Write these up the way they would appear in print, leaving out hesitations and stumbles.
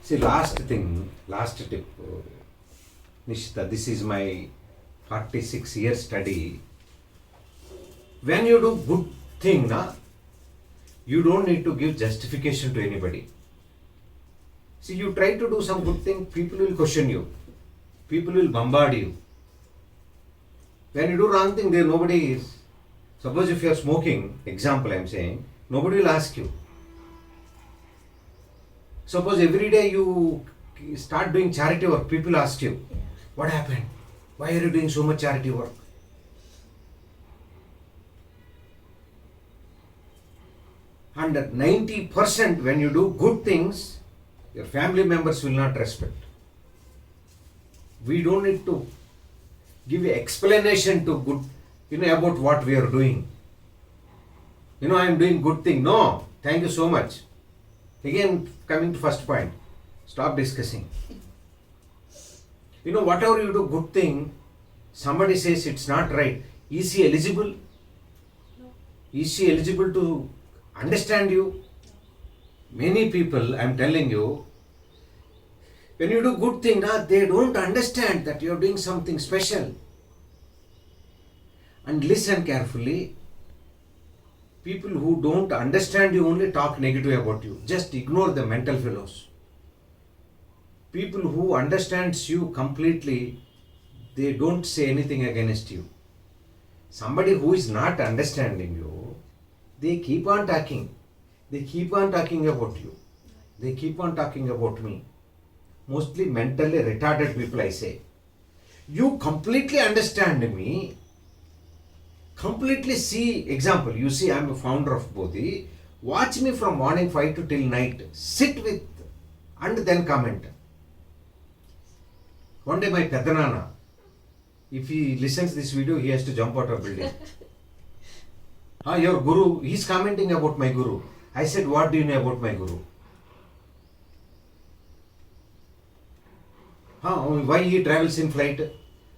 See, last tip, Nishita, this is my 46-year study. When you do good thing, you don't need to give justification to anybody. See, you try to do some good thing, people will question you. People will bombard you. When you do wrong thing, there nobody is. Suppose if you are smoking, example I am saying, nobody will ask you. Suppose every day you start doing charity work, people ask you, what happened? Why are you doing so much charity work? And 90% when you do good things, your family members will not respect. We don't need to give an explanation to good, about what we are doing. I am doing good thing. No, thank you so much. Again, coming to first point, stop discussing. Whatever you do good thing, somebody says it's not right. Is he eligible? No. Is she eligible to understand you? Many people, I am telling you, when you do good thing, they don't understand that you are doing something special. And listen carefully. People who don't understand you only talk negative about you. Just ignore the mental fellows. People who understands you completely, they don't say anything against you. Somebody who is not understanding you, they keep on talking. They keep on talking about you. They keep on talking about me. Mostly mentally retarded people, I say. You completely understand me. Completely see, example, you see I am a founder of Bodhi. Watch me from morning 5 to till night. Sit with and then comment. One day my Pedanana, if he listens this video, he has to jump out of building. Your guru, he is commenting about my guru. I said, what do you know about my guru? Why he travels in flight?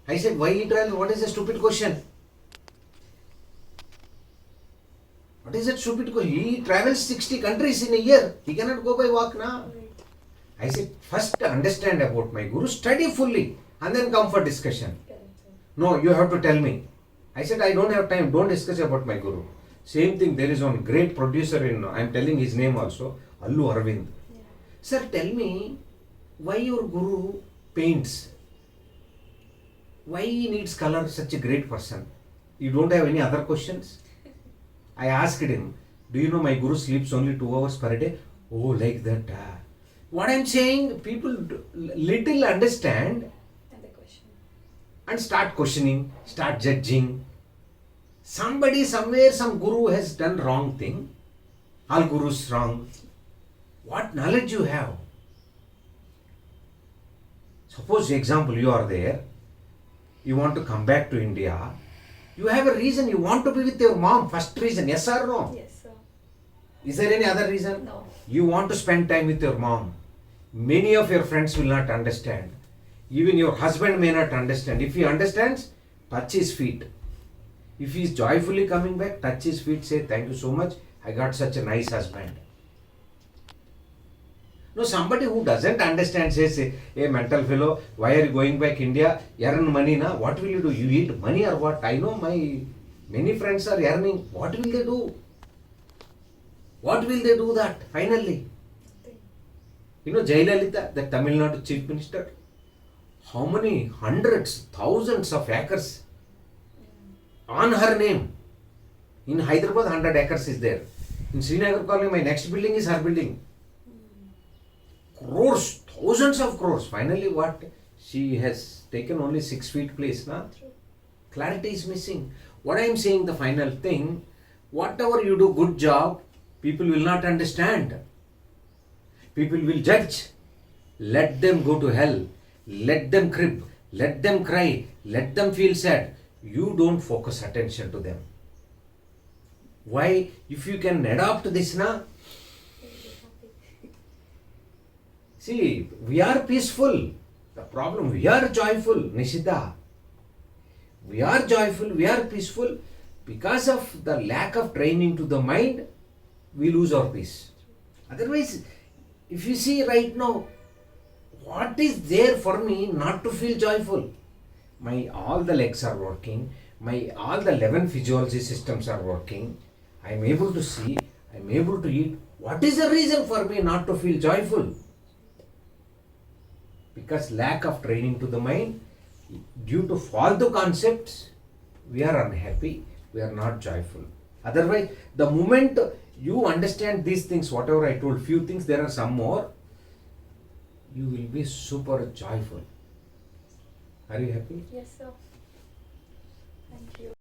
I said, why he travels? What is a stupid question? What is that stupid question? He travels 60 countries in a year. He cannot go by walk now. I said, first understand about my guru, study fully, and then come for discussion. No, you have to tell me. I said, I don't have time. Don't discuss about my guru. Same thing, there is one great producer I am telling his name also, Allu Arvind. Yeah. Sir, tell me, why your guru paints? Why he needs color, such a great person? You don't have any other questions? I asked him, do you know my guru sleeps only 2 hours per day? Oh, like that. What I am saying, people little understand And the question. and start questioning, start judging. Somebody somewhere, some guru has done wrong thing. All gurus wrong. What knowledge you have? Suppose example, you are there. You want to come back to India. You have a reason. You want to be with your mom. First reason. Yes or no? Yes, sir. Is there any other reason? No. You want to spend time with your mom. Many of your friends will not understand. Even your husband may not understand. If he understands, touch his feet. If he is joyfully coming back, touch his feet, say, thank you so much. I got such a nice husband. No, somebody who doesn't understand says, hey, mental fellow, why are you going back India? Earn money na? What will you do? You eat money or what? I know my many friends are earning. What will they do? What will they do that finally? Jayalalitha, the Tamil Nadu chief minister, how many hundreds, thousands of acres on her name. In Hyderabad, 100 acres is there. In Srinagar colony, my next building is her building. Crores, thousands of crores. Finally, what? She has taken only 6 feet place. Na? Clarity is missing. What I am saying, the final thing, whatever you do good job, people will not understand. People will judge. Let them go to hell. Let them crib. Let them cry. Let them feel sad. You don't focus attention to them. Why? If you can adopt this, na? See, we are peaceful. The problem, we are joyful, Nishita. We are joyful, we are peaceful. Because of the lack of training to the mind, we lose our peace. Otherwise, if you see right now, what is there for me not to feel joyful? My all the legs are working, my all the 11 physiology systems are working, I am able to see, I am able to eat. What is the reason for me not to feel joyful? Because lack of training to the mind, due to false concepts, we are unhappy, we are not joyful. Otherwise, the moment you understand these things, whatever I told, few things, there are some more, you will be super joyful. Are you happy? Yes, sir. Thank you.